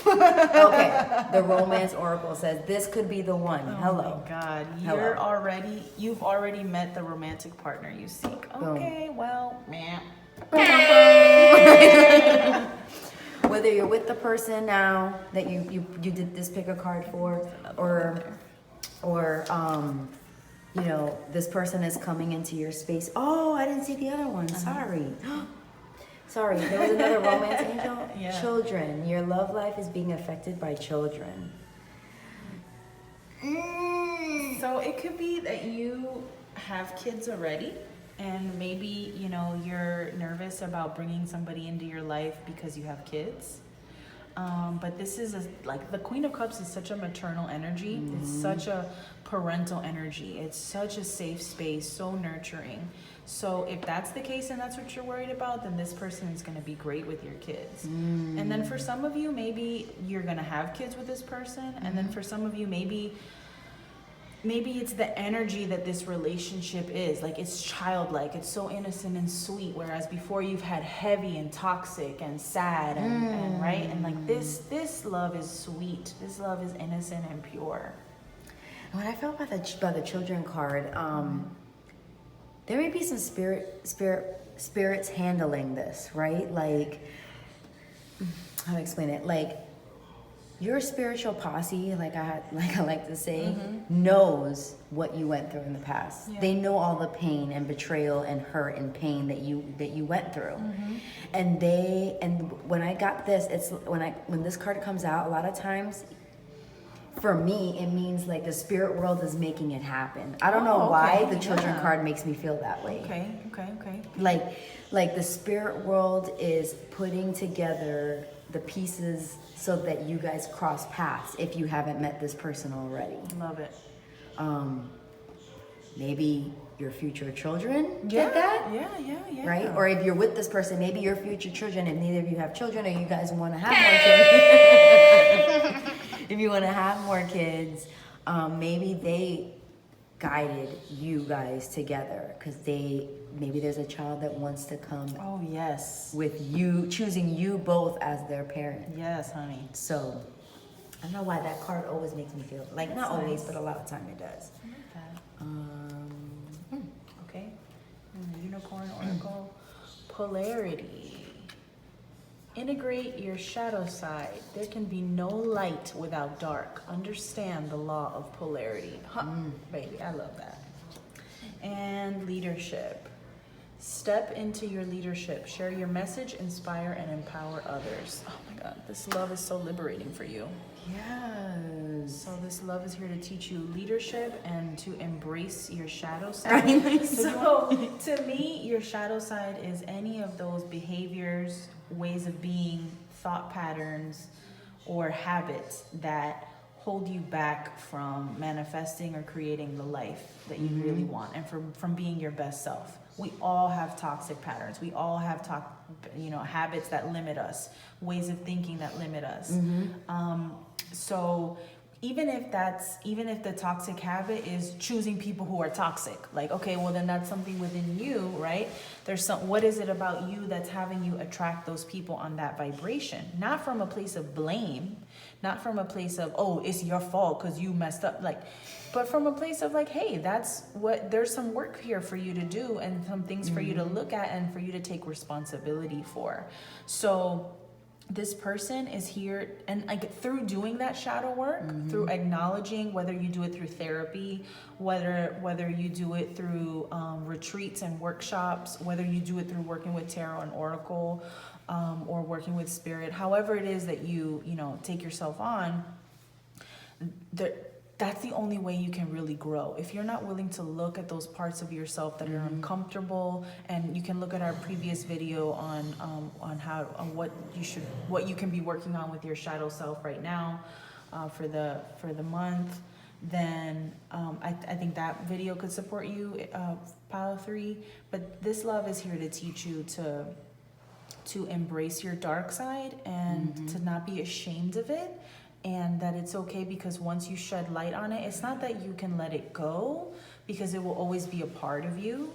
Speaker 1: Okay. The romance oracle says this could be the one. Hello.
Speaker 2: Oh my God.
Speaker 1: Hello.
Speaker 2: You've already met the romantic partner you seek. Okay, well, meh.
Speaker 1: Whether you're with the person now that you did this pick a card for, or this person is coming into your space. Oh, I didn't see the other one. Sorry. Sorry, there was another romance angel.
Speaker 2: Yeah.
Speaker 1: Children. Your love life is being affected by children.
Speaker 2: So it could be that you have kids already, and maybe you're nervous about bringing somebody into your life because you have kids. But this is like the Queen of Cups is such a maternal energy. It's such a parental energy. It's such a safe space, so nurturing. So if that's the case and that's what you're worried about, then this person is going to be great with your kids. And then for some of you, maybe you're going to have kids with this person. And then for some of you, maybe it's the energy that this relationship is. Like, it's childlike. It's so innocent and sweet. Whereas before you've had heavy and toxic and sad and right? And like this love is sweet. This love is innocent and pure.
Speaker 1: What I felt about the children card, there may be some spirits handling this, right? Like, how to explain it? Like, your spiritual posse, like I like to say, knows what you went through in the past. Yeah. They know all the pain and betrayal and hurt and pain that you went through. And when I got this, it's when this card comes out, a lot of times, for me, it means like the spirit world is making it happen. I don't know why the children card makes me feel that way.
Speaker 2: Okay.
Speaker 1: Like the spirit world is putting together the pieces so that you guys cross paths if you haven't met this person already.
Speaker 2: Love it.
Speaker 1: Maybe your future children get that.
Speaker 2: Yeah.
Speaker 1: Right? Or if you're with this person, maybe your future children, if neither of you have children or you guys want to have more children, if you want to have more kids, maybe they guided you guys together because maybe there's a child that wants to come.
Speaker 2: Oh, yes.
Speaker 1: With you, choosing you both as their parent.
Speaker 2: Yes, honey.
Speaker 1: So, I don't know why that card always makes me feel, like, not always, but a lot of time it does.
Speaker 2: I like that.
Speaker 1: Hmm.
Speaker 2: Okay. Unicorn Oracle. Polarity. Integrate your shadow side. There can be no light without dark. Understand the law of polarity. Baby, I love that. And leadership. Step into your leadership. Share your message, inspire, and empower others. Oh my God, this love is so liberating for you.
Speaker 1: Yes.
Speaker 2: So this love is here to teach you leadership and to embrace your shadow side. So to me, your shadow side is any of those behaviors, ways of being, thought patterns, or habits that hold you back from manifesting or creating the life that you really want and from being your best self. We all have toxic patterns. We all have habits that limit us, ways of thinking that limit us. So even if the toxic habit is choosing people who are toxic, like, okay, well then that's something within you, right? What is it about you that's having you attract those people on that vibration? Not from a place of blame, not from a place of, oh, it's your fault because you messed up, but from a place of like, hey, there's some work here for you to do and some things for you to look at and for you to take responsibility for. So this person is here, and through doing that shadow work, through acknowledging, whether you do it through therapy, whether you do it through retreats and workshops, whether you do it through working with tarot and oracle, or working with spirit, however it is that you take yourself on, that's the only way you can really grow. If you're not willing to look at those parts of yourself that are uncomfortable, and you can look at our previous video on what you can be working on with your shadow self right now, for the month, then I think that video could support you, pile 3. But this love is here to teach you to embrace your dark side and to not be ashamed of it. And that it's okay, because once you shed light on it, it's not that you can let it go, because it will always be a part of you.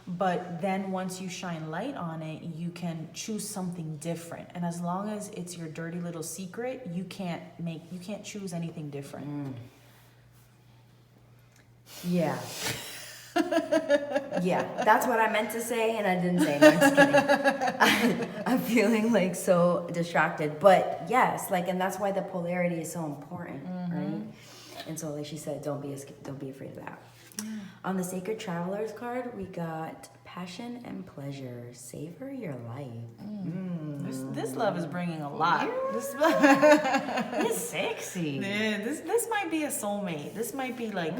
Speaker 2: But then once you shine light on it, you can choose something different. And as long as it's your dirty little secret, you can't choose anything different.
Speaker 1: Yeah. Yeah, that's what I meant to say, and I didn't say it. No, I'm just kidding. I'm feeling like so distracted, but yes, and that's why the polarity is so important, right? And so, like she said, don't be afraid of that. On the Sacred Travelers card, we got passion and pleasure. Savor your life.
Speaker 2: This love is bringing a lot.
Speaker 1: It's sexy.
Speaker 2: Yeah, this might be a soulmate. This might be like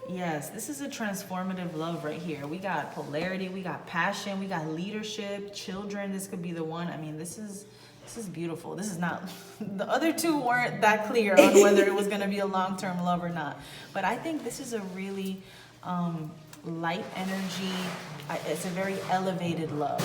Speaker 2: yes, this is a transformative love right here. We got polarity, we got passion, we got leadership, children. This could be the one. I mean, this is beautiful. This is not, the other two weren't that clear on whether it was going to be a long-term love or not. But I think this is a really light energy. It's a very elevated love.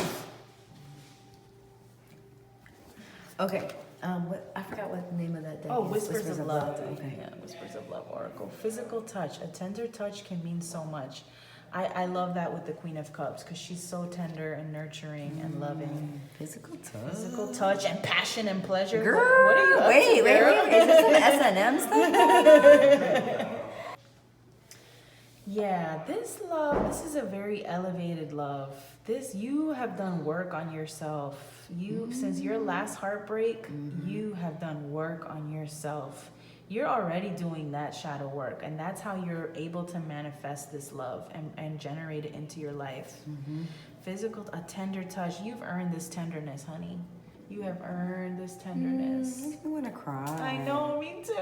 Speaker 1: Okay. I forgot what the name of that deck is.
Speaker 2: Whispers of Love.
Speaker 1: Okay.
Speaker 2: Yeah, Whispers of Love Oracle. Physical touch. A tender touch can mean so much. I love that with the Queen of Cups, because she's so tender and nurturing and loving.
Speaker 1: Physical
Speaker 2: touch and passion and pleasure.
Speaker 1: Girl,
Speaker 2: what are you up
Speaker 1: wait,
Speaker 2: to, girl?
Speaker 1: is this some S&M stuff?
Speaker 2: Yeah, this is a very elevated love. You have done work on yourself. Since your last heartbreak, you have done work on yourself. You're already doing that shadow work, and that's how you're able to manifest this love and generate it into your life. A tender touch. You've earned this tenderness, honey. You have earned this tenderness.
Speaker 1: Makes me want to cry.
Speaker 2: I know, me too.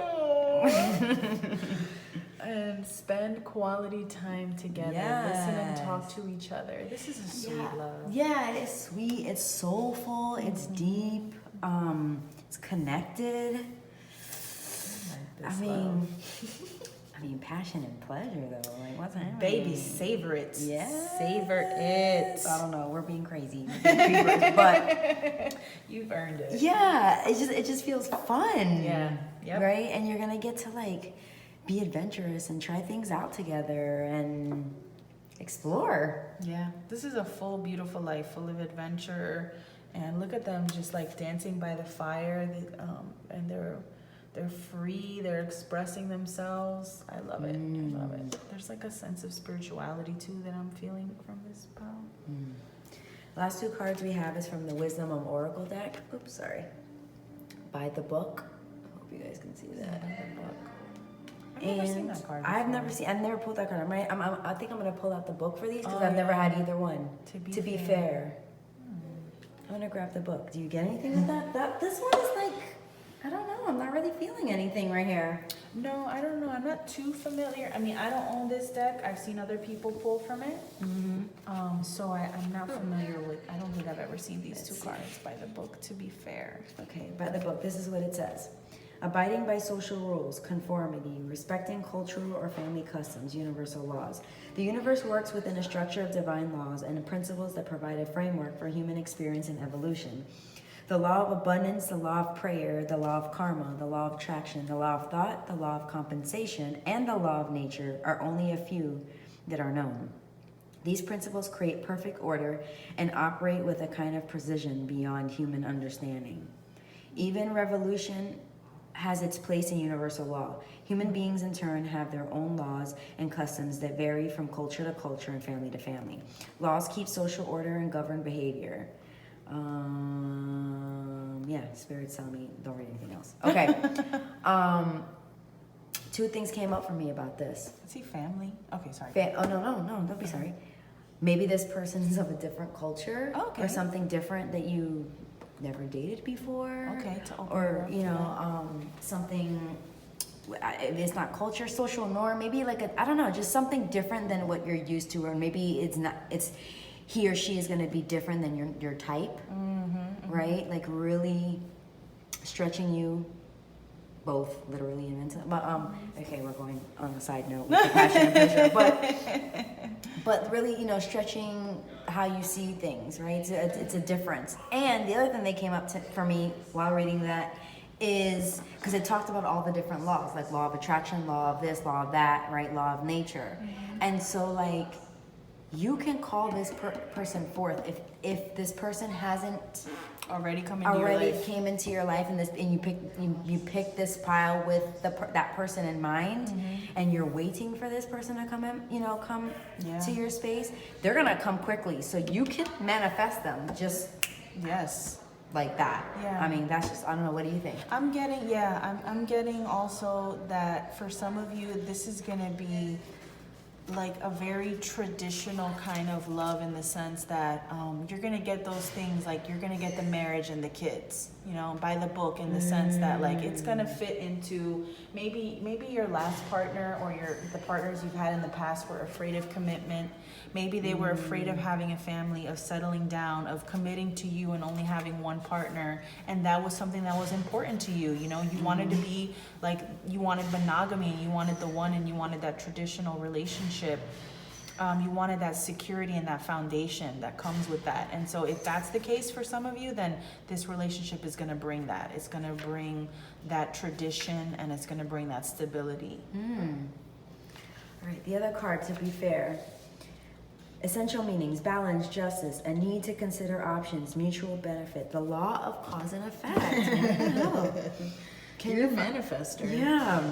Speaker 2: And spend quality time together.
Speaker 1: Yes.
Speaker 2: Listen and talk to each other. This is a sweet love.
Speaker 1: Yeah, it is sweet. It's soulful. It's deep. It's connected. I mean, I mean, passion and pleasure, though. Like, what's happening?
Speaker 2: Baby, savor it.
Speaker 1: Yeah.
Speaker 2: Savor it.
Speaker 1: I don't know. We're being crazy. We're being creepers, but
Speaker 2: you've earned it.
Speaker 1: yeah, it just feels fun.
Speaker 2: Yeah. Yep.
Speaker 1: Right? And you're gonna get to like be adventurous and try things out together and explore.
Speaker 2: Yeah. This is a full, beautiful life, full of adventure. And look at them just like dancing by the fire. And they're free. They're expressing themselves. I love it. I love it. There's like a sense of spirituality too that I'm feeling from this pile.
Speaker 1: Last two cards we have is from the Wisdom of Oracle deck. Oops, sorry. By the book. I hope you guys can see that.
Speaker 2: By the book. I've never seen that card before.
Speaker 1: I've never pulled that card. I think I'm gonna pull out the book for these because
Speaker 2: Oh,
Speaker 1: I've never
Speaker 2: yeah.
Speaker 1: had either one.
Speaker 2: To be
Speaker 1: fair. I'm gonna grab the book. Do you get anything with that? This one is like, I don't know. I'm not really feeling anything right here.
Speaker 2: No, I don't know. I'm not too familiar. I mean, I don't own this deck. I've seen other people pull from it. So I'm not familiar with, I don't think I've ever seen these two cards by the book, to be fair.
Speaker 1: Okay, by the book, this is what it says. Abiding by social rules, conformity, respecting cultural or family customs, universal laws. The universe works within a structure of divine laws and principles that provide a framework for human experience and evolution. The law of abundance, the law of prayer, the law of karma, the law of attraction, the law of thought, the law of compensation, and the law of nature are only a few that are known. These principles create perfect order and operate with a kind of precision beyond human understanding. Even revolution has its place in universal law. Human beings in turn have their own laws and customs that vary from culture to culture and family to family. Laws keep social order and govern behavior. Spirits tell me don't read anything else. Okay. Two things came up for me about this.
Speaker 2: Is he family? Okay, sorry.
Speaker 1: No, don't be sorry. Maybe this person's of a different culture
Speaker 2: Okay.
Speaker 1: or something different that you never dated before.
Speaker 2: Okay, to open
Speaker 1: or
Speaker 2: her up
Speaker 1: you
Speaker 2: to
Speaker 1: know, something. It's not culture, social norm. Maybe like I don't know, just something different than what you're used to, or maybe it's not. It's he or she is going to be different than your type, right? Like really stretching you, both literally and mentally. But okay, we're going on a side note with the passion and pleasure, but really, you know, stretching how you see things, right? So it's a difference. And the other thing that came up for me while reading that is because it talked about all the different laws, like law of attraction, law of this, law of that, right? Law of nature. And so like you can call this person forth if this person hasn't
Speaker 2: already
Speaker 1: came into your life and you pick this pile with that person in mind, and you're waiting for this person to come to your space. They're gonna come quickly, so you can manifest them just like that.
Speaker 2: Yeah.
Speaker 1: I mean, that's just, I don't know, what do you think?
Speaker 2: I'm getting also that for some of you, this is gonna be like a very traditional kind of love, in the sense that you're gonna get those things, like you're gonna get the marriage and the kids, you know, by the book, in the sense that like it's gonna fit into maybe your last partner or the partners you've had in the past were afraid of commitment. Maybe they were afraid of having a family, of settling down, of committing to you and only having one partner. And that was something that was important to you. You know, you wanted to be like, you wanted monogamy, and you wanted the one, and you wanted that traditional relationship. You wanted that security and that foundation that comes with that. And so if that's the case for some of you, then this relationship is going to bring that. It's going to bring that tradition, and it's going to bring that stability.
Speaker 1: All right, the other card, to be fair. Essential meanings: balance, justice, a need to consider options, mutual benefit, the law of cause and effect.
Speaker 2: You're a manifester.
Speaker 1: Yeah.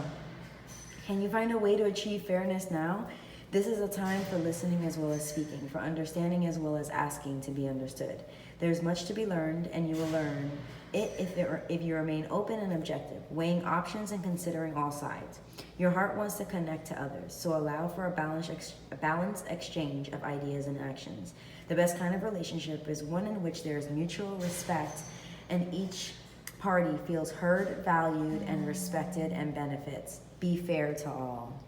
Speaker 1: Can you find a way to achieve fairness now? This is a time for listening as well as speaking, for understanding as well as asking to be understood. There's much to be learned, and you will learn it if you remain open and objective, weighing options and considering all sides. Your heart wants to connect to others, so allow for a balanced exchange of ideas and actions. The best kind of relationship is one in which there is mutual respect and each party feels heard, valued, and respected and benefits. Be fair to all.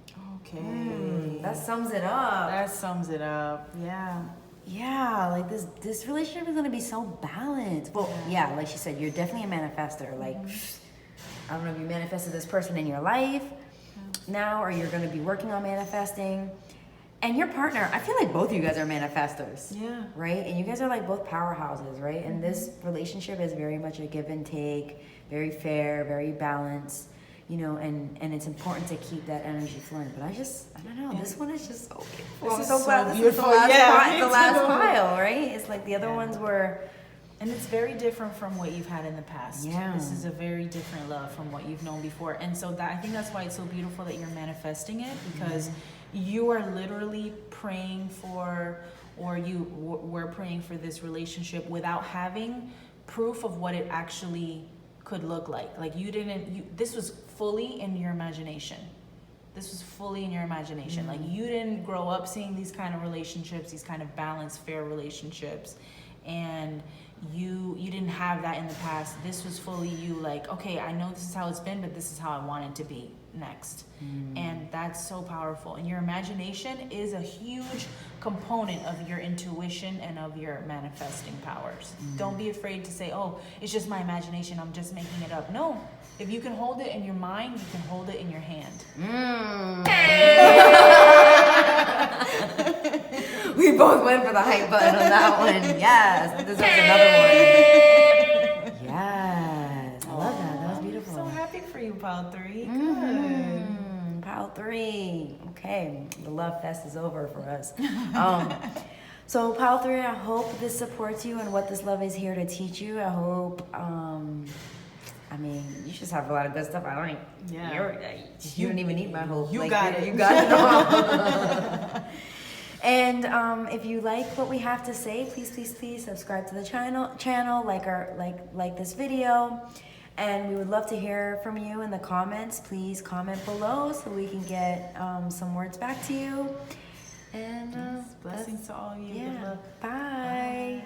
Speaker 2: Okay.
Speaker 1: That sums it up.
Speaker 2: That sums it up. Yeah.
Speaker 1: Yeah, like this relationship is gonna be so balanced. Well, yeah, like she said, you're definitely a manifester. Like, I don't know if you manifested this person in your life, now, or you're going to be working on manifesting. And your partner, I feel like both of you guys are manifestors.
Speaker 2: Yeah.
Speaker 1: Right? And you guys are like both powerhouses, right? And this relationship is very much a give and take, very fair, very balanced, you know, and it's important to keep that energy flowing. But I don't know, this one is just so beautiful. I'm so glad this is the last pile, right? It's like the other ones were...
Speaker 2: And it's very different from what you've had in the past.
Speaker 1: Yeah.
Speaker 2: This is a very different love from what you've known before. And so I think that's why it's so beautiful that you're manifesting it, because you are literally praying for, or you were praying for this relationship without having proof of what it actually could look like. Like this was fully in your imagination. This was fully in your imagination. Like you didn't grow up seeing these kind of relationships, these kind of balanced, fair relationships. And you didn't have that in the past. This was fully you, like, okay, I know this is how it's been, but this is how I want it to be next. And that's so powerful. And your imagination is a huge component of your intuition and of your manifesting powers. Don't be afraid to say, oh, it's just my imagination, I'm just making it up. No, if you can hold it in your mind, you can hold it in your hand.
Speaker 1: We both went for the hype button on that one. Yes, this is another one. Yes, I love that. That was beautiful.
Speaker 2: I'm so happy for you, Pile 3. Good.
Speaker 1: Pile 3. Okay, the love fest is over for us. So Pile 3, I hope this supports you and what this love is here to teach you. I hope. I mean, you just have a lot of good stuff. I don't even. You don't even need my hope.
Speaker 2: You got it.
Speaker 1: You got it all. And if you like what we have to say, please subscribe to the channel, like this video, and we would love to hear from you in the comments. Please comment below so we can get some words back to you. And
Speaker 2: blessings to all of you.
Speaker 1: Yeah.
Speaker 2: Good luck.
Speaker 1: Bye.